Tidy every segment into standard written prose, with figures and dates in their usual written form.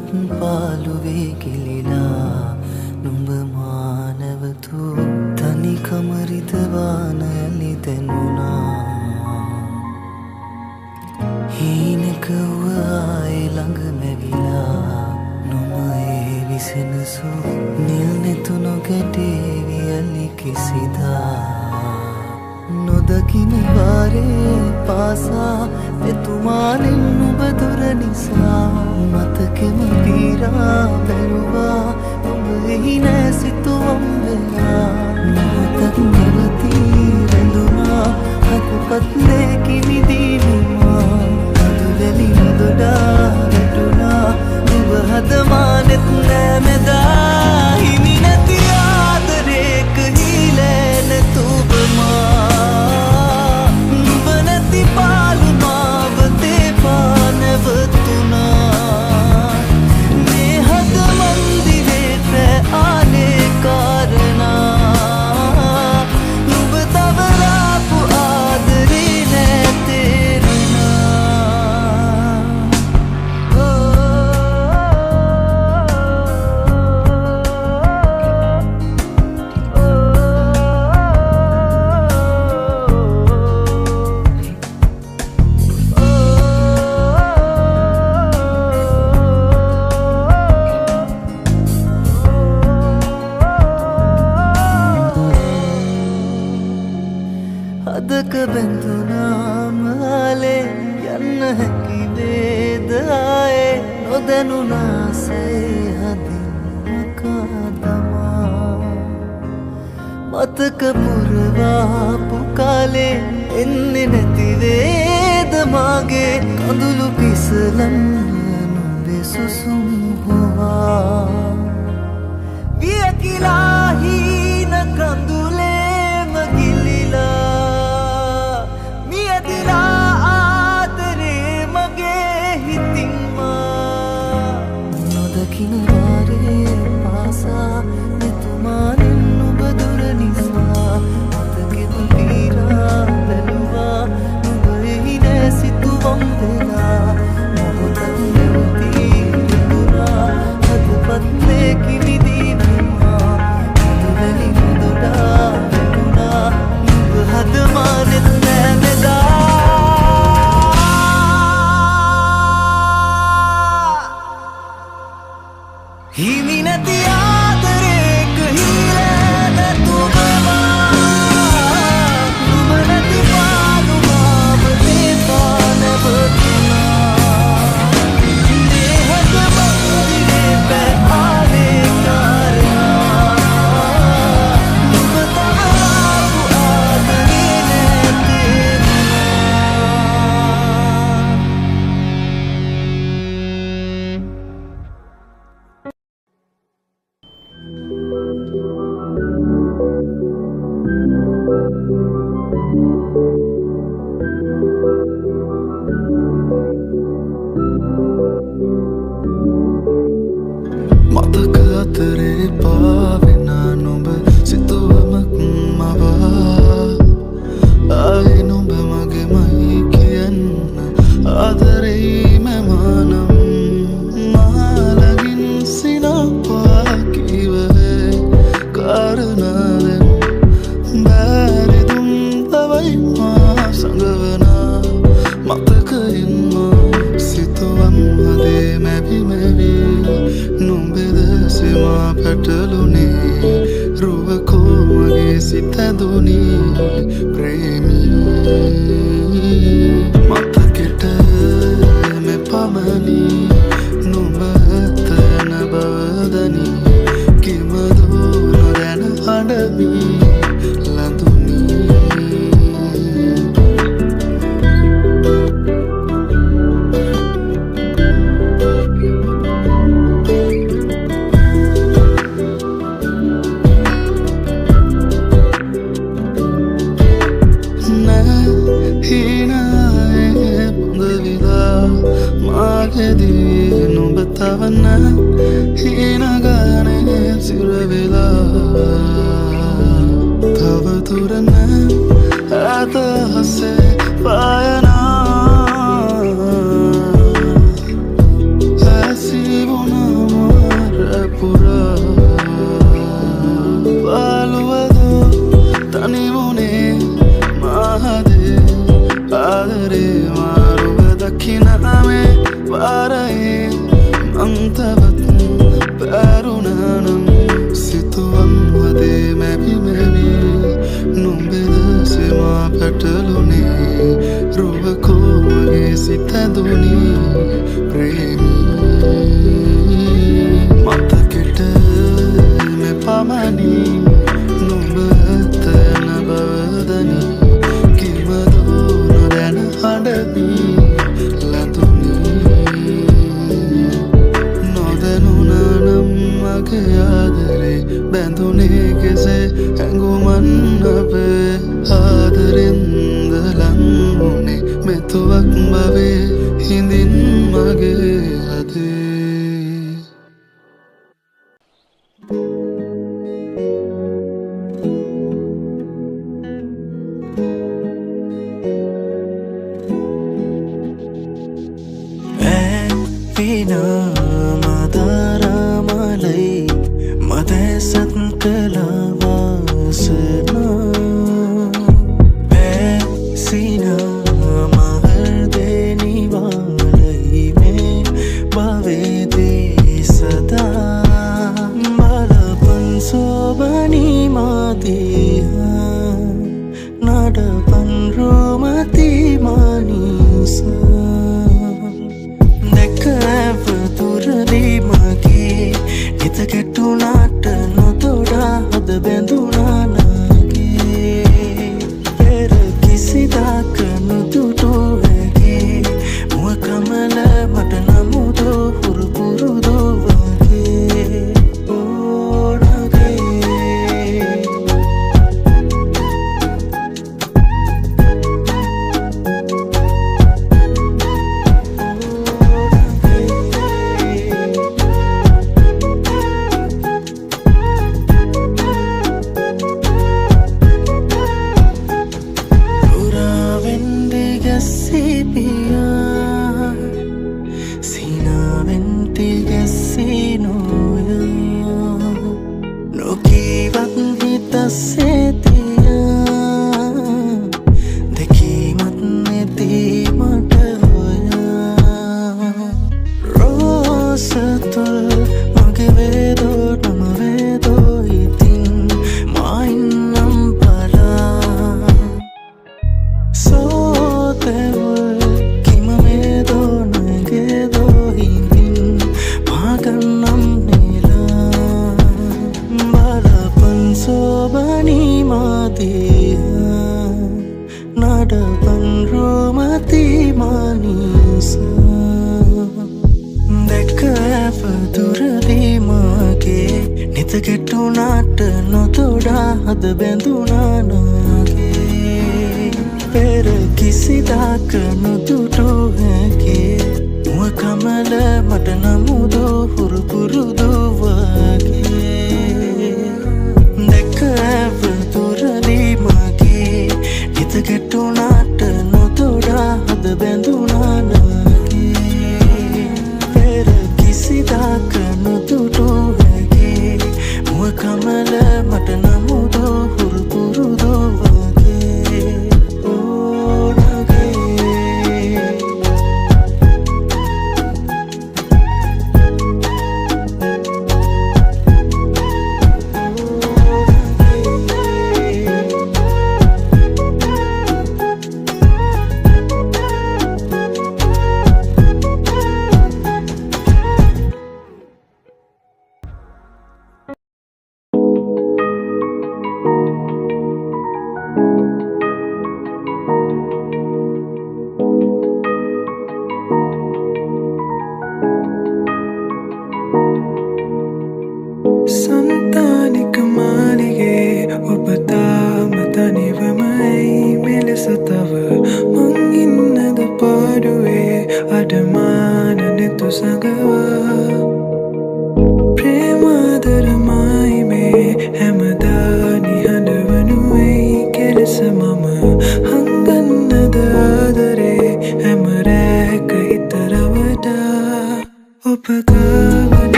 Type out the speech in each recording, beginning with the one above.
දුවත් පාළුවේ කිලිලා නුඹ මානවතු තනිකම රිදවානලි දැනුණා හීනකව ආයේ ළඟ මැවිලා නොම ඒ විසෙනසු නිල් නෙතුනො ගැටේවි අලි කිසිදා නොදකින වාරේ පාසා එතුමානෙන් නුඹ දුර නිසා මතකෙම පීරා බැලුවා ඔබ එහි නෑ සිතුවම් වෙලා මොහොතක් නැවතී රැඳුනා හදපත්ලේ කිමිදීවිමා අදුලැලි නොදොඩා වැටුණා නුඹ හදමානෙත් නෑ මෙදා හිමි නැති ආදරේක හීලෑ නැතුබමා අදක බැඳුනා මාලේ යන්න හැකි වේද ආයේ නොදැනුනාසේ හදින් මකා දමා මතක පුරවාපු කාලේ එන්නේ නැති වේද මාගේ කඳුළු පිසලන් නුඹේ සුසුම් හොවා වියකිලා හීන කඳුලේ මගිලිලා නොදකින වාරේ පාසා මෙතුමානෙන් නුඹ දුර නිසා මතකෙම පීරා බැලුවා නුඹ එහි නෑ සිතුවම් වෙලා මොහොතක් නැවතී රැඳුණා හදපත්ලේ කිමිදීවිමා අදුලැලි නොදොඩා වැටුණා නුඹ හදමානෙත් නෑ මෙදා හිමි නැති ආදරේක හීලෑ නැතුබමා නුඹ නැති පාළුවාව දේපා නැවතුණා දේහක බන්දිනේ පැ ආලේ කාරණා නුඹ තවලාපු ආදරේ මතක අතරේ පාවෙනා නුඹ සිතුවමක් මවා ආයේ නුඹ මගේමයි කියන්න ආදරෙයි මමානම් මහලගින් සිනපා කිවවේ කාරණාවෙන් බැරිදුම් තවයි මා සඟවනා මතකයින්ම සිතුවම් හදේ මැවි මැවි නුඹෙද සෙමා පැටලුනේ රුවකෝ මගේ සිත දුනී ප්‍රේමී මතකෙට මෙ පමණි නුඹ තන බවදනි කිමදෝ නොදැන අඩමි නුඹ තවන්න හීනගානේ සිරවෙලා තවතුරන අතහසේ පායනා ඇසිවුණ ප්‍රේමී මතකෙට මෙපමණි නුඹ තන බවදනි කිමදෝ නොදැන හඬමි ලතුනි නොදැනුනනම් මගේ ආදරේ බැඳුනේ කෙසේ ඇඟුමන් අපේ ආදරෙන්ද ලංවුනේ මෙතුවක් බවේ හිඳින් මගේ අදේ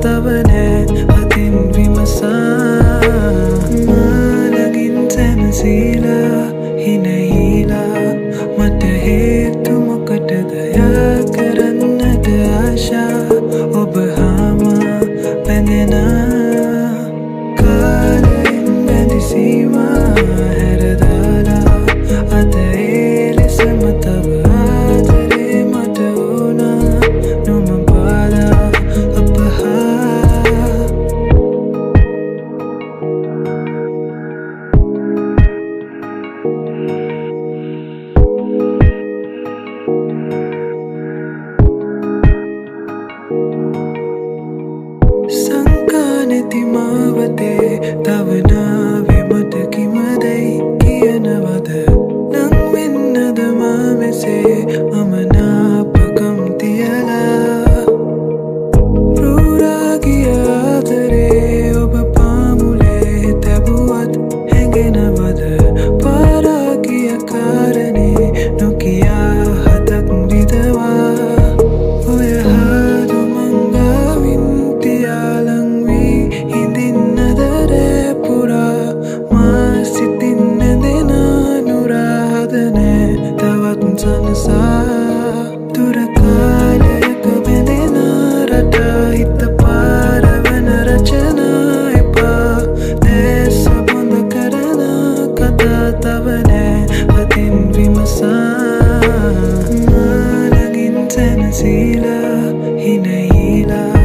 තවන අතින් විමසා මාලගින් සැනසීලා හිනහිලා මට හේතු මොකටද යා කරන්නට ආශා ඔබ හාම පැඳෙනා කාලෙන් බැඳි සීමා හැරදාලා අද ඒ ලෙසම තව ආදරේ මට වුණා නොම බාලා අප හා සංකානෙති මාවතේ තවනාවේ මට කිමදැයි කියනවද නං වෙන්නද මා මෙසේ අමනාපකම් තියලා රූරාගිය ආදරේ ඔබ පාමුලේ තැබුවත් හැඟෙනවද පාරාගිය කාරණේ නොකියා හතක් විදවා ඔය හාදු මංගාවින් තියාලං වී හිඳින්නද රෑ පුරා මා සිතින් නැදෙනා නුරා හදනෑ තවත් සනසා දුර කාලයක බැඳෙනා රටා හිත පාරවන රචනා එපා දැස බොඳ කරන කතා තව නෑ අතින් විමසා මානගින් සැනසීලා හිනහිලා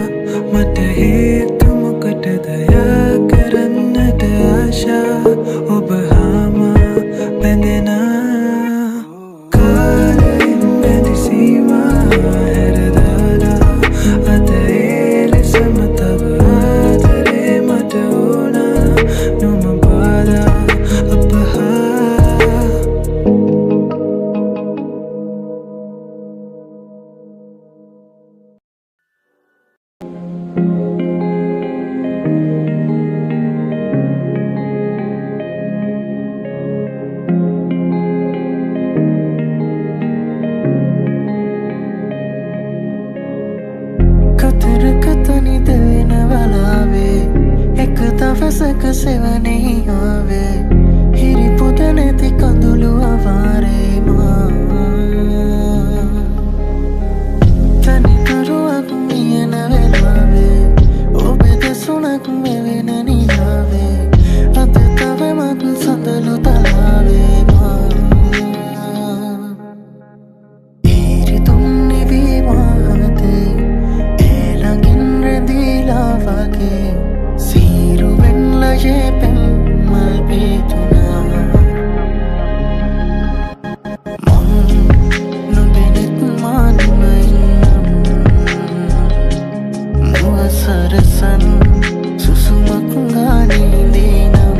මට හේතු මොකටද යා කරන්නට ආශා ඔබ හාම පැඳෙනා කාලෙන් බැඳි සීමා හැරදාලා අද ඒ ලෙසම තව ආදරේ මට වුණා නොම බාලා අප හා කතරකතනි දෙන වලාවේ එක දවසක සෙවනේ ආවේ හිරිපොද නැති කඳුළු අවාරේ මා තනිකරුවක් මියන වෙලාවේ ඔබ දෙසුනක් මෙවෙන නිලාවේ අද තවමත් සඳලු තලාවේ මා ඉරිතුම් නිවී වාහතේ ළඟින් රැඳීලා වගේ සීරුවෙන් ලයේ පෙම්මල් පීතුනා මං නොදෙනෙත් මානම ඉන්නම් මුව සරසන් සුසුමක් ගානේදී නම්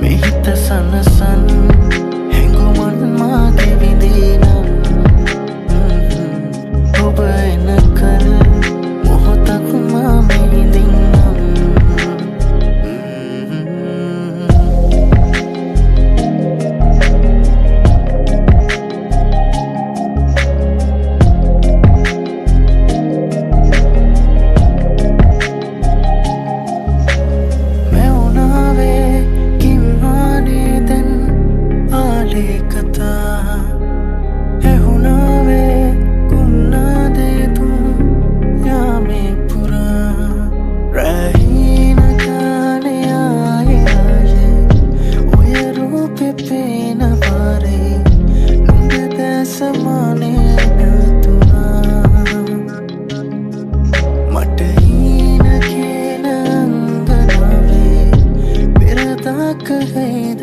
මෙහිත සනසන් හැඟුමන් මාගේ විදී නම් ඔබ එනකල් මොහොතක් මා මෙහිදින්නම් මෙවුනාවේ කිම්මානේ දැන් ආලේ කතා එහුනාවේ කුන්නාදේ තුන් යාමේ පුරා රැහින ගානේ ආයේ ආයේ ඔය රූපෙ පේන පාරේ නුඹ දැසමානේ නැතුනා මට හීන කියන අංගනාවේ පෙරදාක හේද